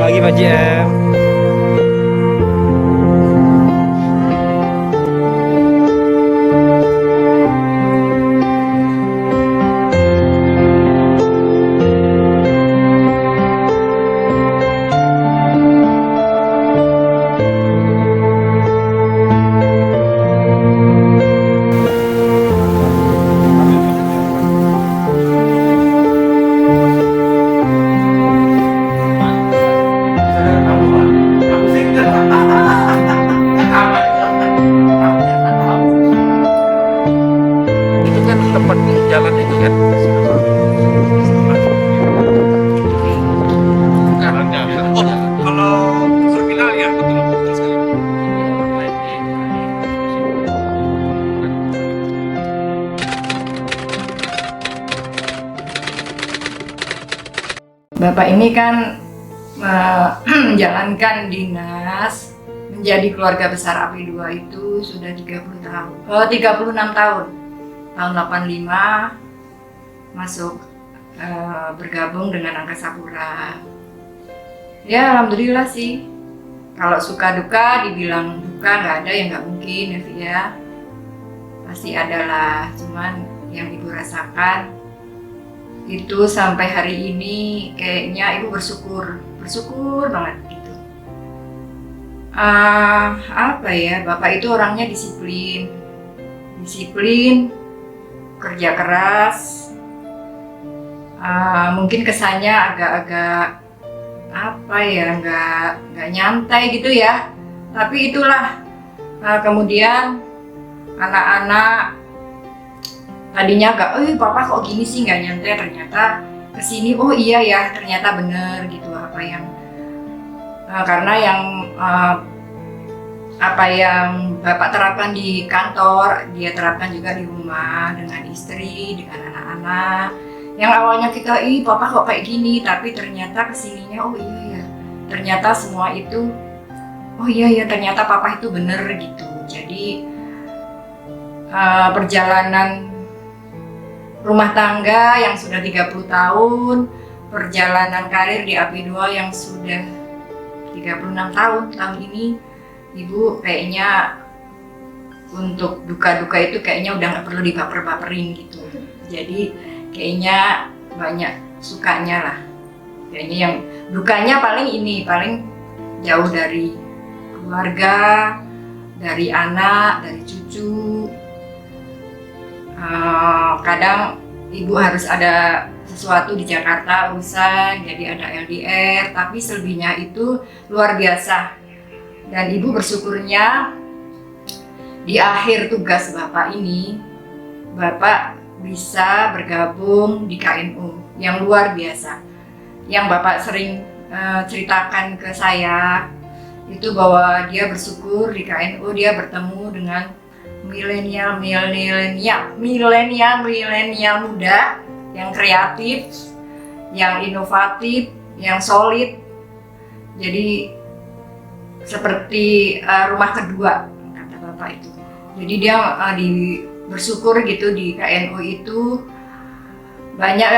Pagi Pak JM. Itu kan tempat jalan itu kan. Jalannya. Oh, kalau terminal ya betul betul sekali. Bapak ini kan menjalankan dinas menjadi keluarga besar API 2 itu sudah 36 tahun. Tahun 85 masuk bergabung dengan Angkasa Pura. Ya alhamdulillah sih. Kalau suka duka dibilang duka nggak ada yang nggak mungkin ya Vi ya. Pasti ada lah. Cuman yang ibu rasakan itu sampai hari ini kayaknya ibu bersyukur banget gitu. Apa ya, bapak itu orangnya disiplin, kerja keras. Mungkin kesannya agak-agak apa ya, nggak nyantai gitu ya. Tapi itulah. Kemudian anak-anak tadinya agak, papa kok gini sih nggak nyantai, ternyata kesini, oh iya ya, ternyata bener gitu apa yang karena yang apa yang bapak terapkan di kantor, dia terapkan juga di rumah dengan istri, dengan anak-anak. Yang awalnya kita, papa kok kayak gini, tapi ternyata kesininya, oh iya ya, ternyata semua itu, oh iya ya, ternyata papa itu bener gitu. Jadi perjalanan rumah tangga yang sudah 30 tahun, perjalanan karir di API 2 yang sudah 36 tahun ini, ibu kayaknya untuk duka-duka itu kayaknya udah nggak perlu dibaper-baperin gitu. Jadi kayaknya banyak sukanya lah. Kayaknya yang dukanya paling jauh dari keluarga, dari anak, dari cucu. Kadang ibu harus ada sesuatu di Jakarta urusan, jadi ada LDR, tapi selebihnya itu luar biasa. Dan ibu bersyukurnya di akhir tugas bapak ini, bapak bisa bergabung di KNU yang luar biasa. Yang bapak sering ceritakan ke saya itu bahwa dia bersyukur di KNU dia bertemu dengan milenial muda yang kreatif, yang inovatif, yang solid. Jadi seperti rumah kedua kata bapak itu. Jadi dia bersyukur gitu di KNU itu banyak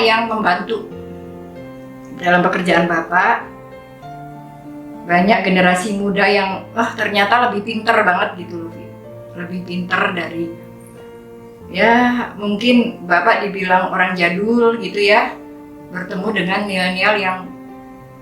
yang membantu dalam pekerjaan bapak. Banyak generasi muda yang ternyata lebih pinter banget gitu loh. Lebih pinter dari, ya mungkin bapak dibilang orang jadul gitu ya, bertemu dengan milenial yang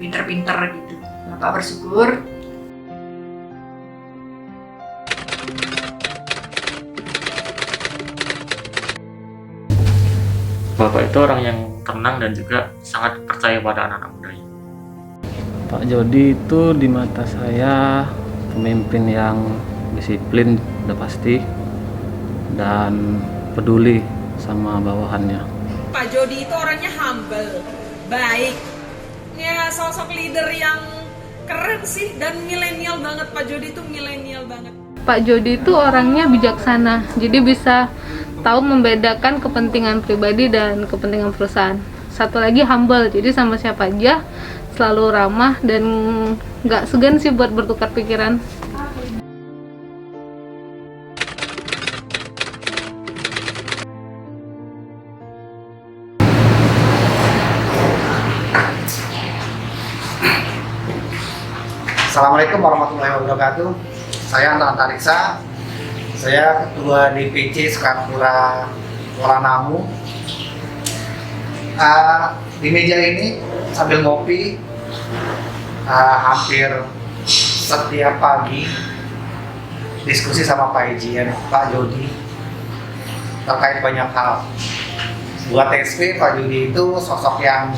pinter-pinter gitu. Bapak bersyukur. Bapak itu orang yang tenang dan juga sangat percaya pada anak-anak mudanya. Pak Jody itu di mata saya pemimpin yang disiplin udah pasti dan peduli sama bawahannya. Pak Jody itu orangnya humble, baik. Ya sosok leader yang keren sih, dan milenial banget. Pak Jody itu milenial banget. Pak Jody itu orangnya bijaksana, jadi bisa tahu membedakan kepentingan pribadi dan kepentingan perusahaan. Satu lagi humble, jadi sama siapa aja selalu ramah dan nggak segan sih buat bertukar pikiran. Assalamualaikum warahmatullahi wabarakatuh. Saya Anton Antariksa. Saya Ketua DPC Sekarpura Kuala Namu. Di meja ini sambil ngopi, hampir setiap pagi diskusi sama Pak Ejien, Pak Jody terkait banyak hal. Buat SP, Pak Jody itu sosok yang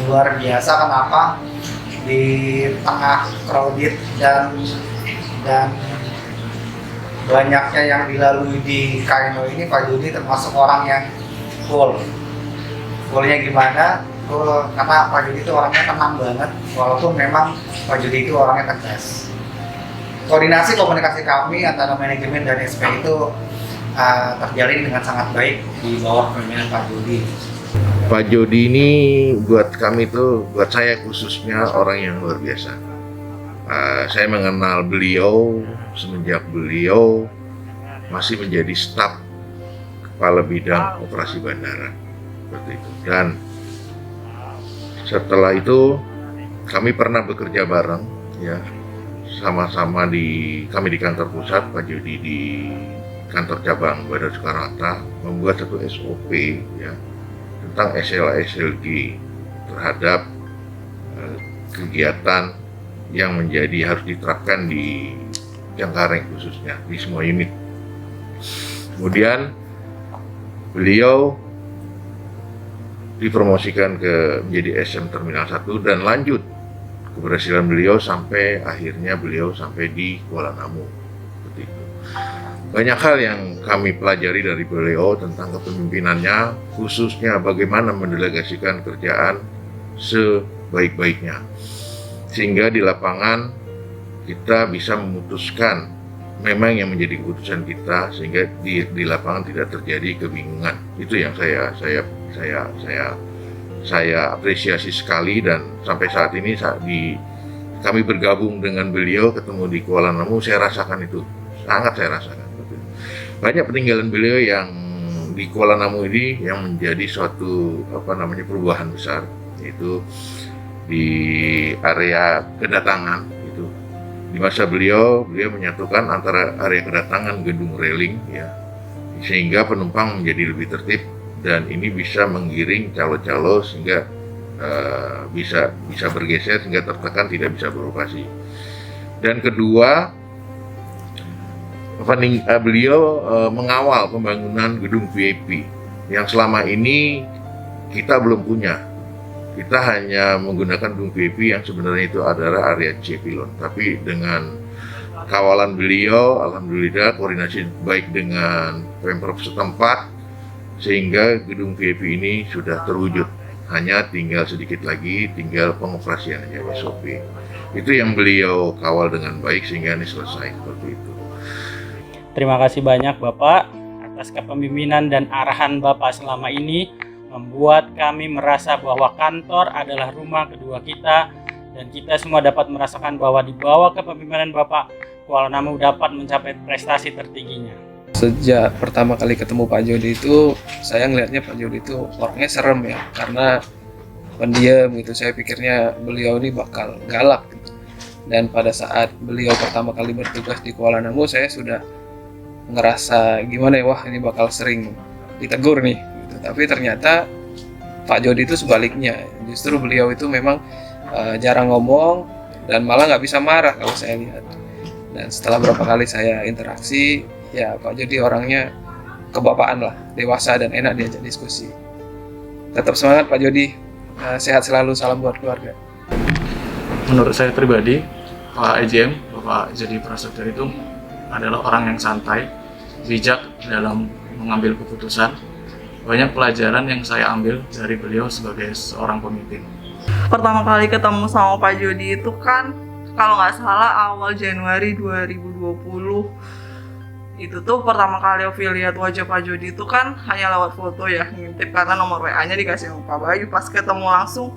luar biasa. Kenapa? Di tengah crowded dan banyaknya yang dilalui di Kaino ini, Pak Jody termasuk orang yang coolnya gimana? Karena Pak Jody itu orangnya tenang banget, walaupun memang Pak Jody itu orangnya tegas. Koordinasi komunikasi kami antara manajemen dan SP itu terjalin dengan sangat baik di bawah pimpinan Pak Jody. Pak Jody ini buat kami tuh, buat saya khususnya orang yang luar biasa. Saya mengenal beliau semenjak beliau masih menjadi staf kepala bidang operasi bandara seperti itu. Dan setelah itu kami pernah bekerja bareng, ya, sama-sama kami di kantor pusat, Pak Jody di kantor cabang Bandara Soekarno-Hatta membuat satu SOP, ya, tentang SLA/SLG terhadap kegiatan yang harus diterapkan di Cengkareng khususnya, di semua unit. Kemudian beliau dipromosikan menjadi SM Terminal 1 dan lanjut keberhasilan beliau sampai akhirnya beliau sampai di Kuala Namu. Seperti itu. Banyak hal yang kami pelajari dari beliau tentang kepemimpinannya, khususnya bagaimana mendelegasikan kerjaan sebaik-baiknya. Sehingga di lapangan kita bisa memutuskan memang yang menjadi keputusan kita, sehingga di lapangan tidak terjadi kebingungan. Itu yang saya apresiasi sekali, dan sampai saat ini kami bergabung dengan beliau, ketemu di Kuala Namu, saya rasakan itu, sangat saya rasakan. Banyak peninggalan beliau yang di Kuala Namu ini yang menjadi suatu perubahan besar, yaitu di area kedatangan itu. Di masa beliau menyatukan antara area kedatangan gedung railing, ya, sehingga penumpang menjadi lebih tertib dan ini bisa menggiring calo-calo sehingga bisa bergeser sehingga tertekan tidak bisa beroperasi. Dan kedua, beliau mengawal pembangunan gedung VIP yang selama ini kita belum punya. Kita hanya menggunakan gedung VIP yang sebenarnya itu adalah area C pilon. Tapi dengan kawalan beliau, alhamdulillah koordinasi baik dengan Pemprov setempat, sehingga gedung VIP ini sudah terwujud. Hanya tinggal sedikit lagi, tinggal pengoperasiannya SOP. Itu yang beliau kawal dengan baik sehingga ini selesai seperti itu. Terima kasih banyak Bapak atas kepemimpinan dan arahan Bapak selama ini, membuat kami merasa bahwa kantor adalah rumah kedua kita, dan kita semua dapat merasakan bahwa di bawah kepemimpinan Bapak, Kuala Namu dapat mencapai prestasi tertingginya. Sejak pertama kali ketemu Pak Jody itu, saya ngelihatnya Pak Jody itu orangnya serem ya, karena pendiam gitu. Saya pikirnya beliau ini bakal galak gitu. Dan pada saat beliau pertama kali bertugas di Kuala Namu, saya sudah ngerasa gimana ya, wah ini bakal sering ditegur nih gitu. Tapi ternyata Pak Jody itu sebaliknya, justru beliau itu memang jarang ngomong dan malah nggak bisa marah kalau saya lihat. Dan setelah berapa kali saya interaksi, ya Pak Jody orangnya kebapaan lah, dewasa dan enak diajak diskusi. Tetap semangat Pak Jody, sehat selalu, salam buat keluarga. Menurut saya pribadi, Pak Ejiem, Bapak Jody Prasetyo itu adalah orang yang santai, bijak dalam mengambil keputusan. Banyak pelajaran yang saya ambil dari beliau sebagai seorang pemimpin. Pertama kali ketemu sama Pak Jody itu kan kalau nggak salah awal Januari 2020. Itu tuh pertama kali Ovi lihat wajah Pak Jody itu kan hanya lewat foto ya, ngintip karena nomor WA-nya dikasih sama Pak Bayu. Pas ketemu langsung,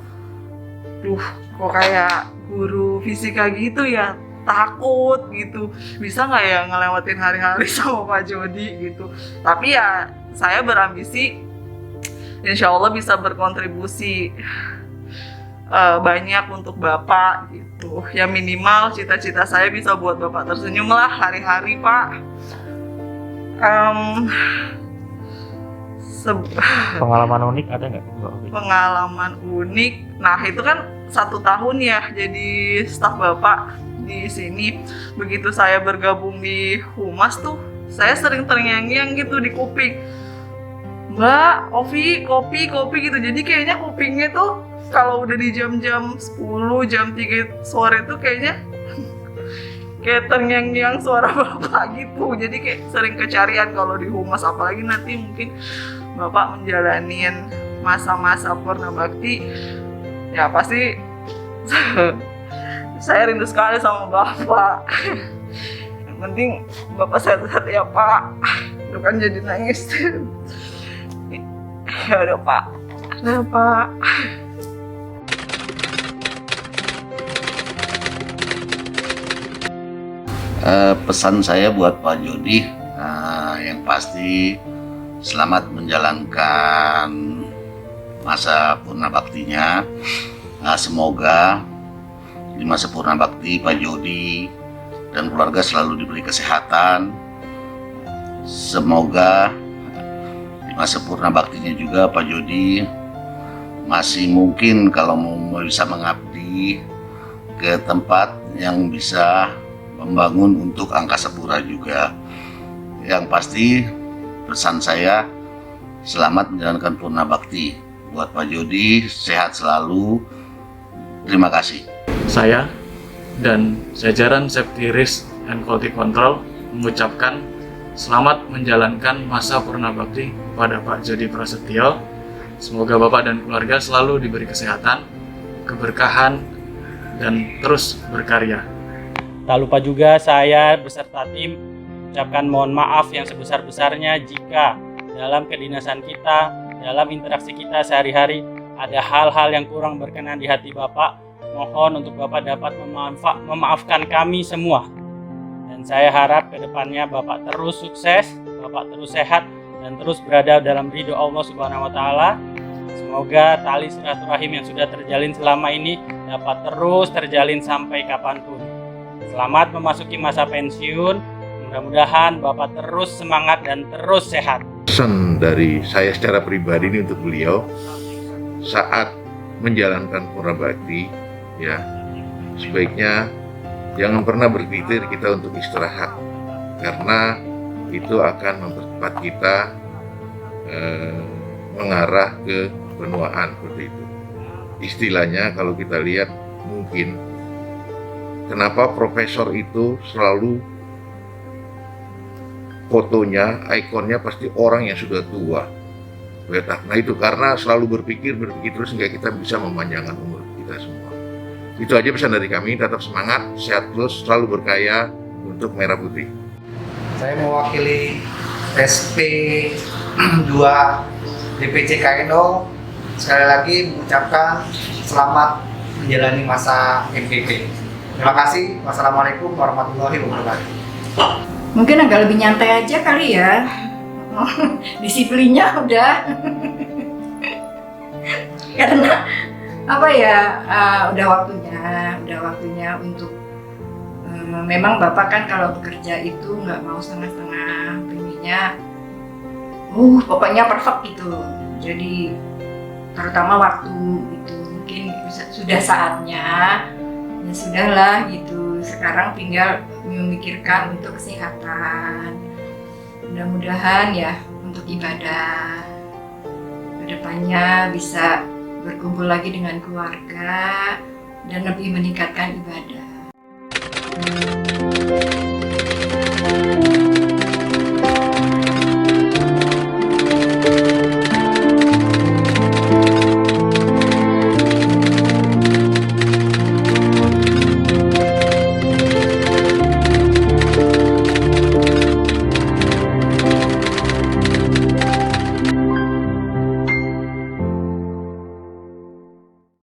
kok kayak guru fisika gitu ya, takut gitu, bisa nggak ya ngelewatin hari-hari sama Pak Jody gitu. Tapi ya saya berambisi insya Allah bisa berkontribusi banyak untuk Bapak gitu. Ya minimal cita-cita saya bisa buat Bapak tersenyum lah hari-hari, Pak. Pengalaman unik ada nggak? Pengalaman unik, nah itu kan 1 tahun ya jadi staf Bapak di sini. Begitu saya bergabung di Humas tuh, saya sering terngiang-ngiang gitu di kuping, Mbak, Ovi, kopi gitu. Jadi kayaknya kupingnya tuh kalau udah di jam-jam 10, jam 3 sore tuh kayaknya kayak terngiang-ngiang suara Bapak gitu. Jadi kayak sering kecarian kalau di Humas, apalagi nanti mungkin Bapak menjalanin masa-masa purna bakti. Ya pasti saya rindu sekali sama Bapak. Yang penting Bapak sehat-sehat ya, Pak. Itu kan jadi nangis. Ya udah, Pak. Ada, Pak. Pesan saya buat Pak Jody, yang pasti selamat menjalankan masa purna baktinya. Semoga di masa purna bakti Pak Jody dan keluarga selalu diberi kesehatan. Semoga di masa purna baktinya juga Pak Jody masih mungkin kalau mau bisa mengabdi ke tempat yang bisa membangun untuk Angkasa Pura juga. Yang pasti pesan saya selamat menjalankan purna bakti. Buat Pak Jody, sehat selalu. Terima kasih. Saya dan jajaran Safety Risk and Quality Control mengucapkan selamat menjalankan masa purna bakti pada Pak Jody Prasetyo. Semoga Bapak dan keluarga selalu diberi kesehatan, keberkahan, dan terus berkarya. Tak lupa juga saya beserta tim ucapkan mohon maaf yang sebesar-besarnya jika dalam kedinasan kita, dalam interaksi kita sehari-hari ada hal-hal yang kurang berkenan di hati Bapak. Mohon untuk Bapak dapat memaafkan kami semua. Dan saya harap ke depannya Bapak terus sukses, Bapak terus sehat, dan terus berada dalam ridho Allah Subhanahu wa Ta'ala. Semoga tali silaturahim yang sudah terjalin selama ini dapat terus terjalin sampai kapanpun. Selamat memasuki masa pensiun. Mudah-mudahan Bapak terus semangat dan terus sehat. Pesan dari saya secara pribadi ini untuk beliau saat menjalankan purna bakti, ya sebaiknya jangan pernah berpikir kita untuk istirahat, karena itu akan mempercepat kita mengarah ke penuaan seperti itu. Istilahnya kalau kita lihat mungkin kenapa profesor itu selalu fotonya, ikonnya pasti orang yang sudah tua. Nah itu karena selalu berpikir terus sehingga kita bisa memanjangkan umur kita semua. Itu aja pesan dari kami, tetap semangat, sehat terus, selalu berkaya untuk Merah Putih. Saya mewakili SP2 DPC KNO sekali lagi mengucapkan selamat menjalani masa MPP. Terima kasih. Wassalamualaikum warahmatullahi wabarakatuh. Mungkin agak lebih nyantai aja kali ya. Disiplinnya udah. Karena apa ya, udah waktunya untuk memang Bapak kan kalau bekerja itu nggak mau setengah-setengah, pengennya pokoknya perfect gitu. Jadi terutama waktu itu mungkin sudah saatnya, ya sudahlah gitu. Sekarang tinggal memikirkan untuk kesehatan. Mudah-mudahan ya untuk ibadah kedepannya bisa berkumpul lagi dengan keluarga dan lebih meningkatkan ibadah.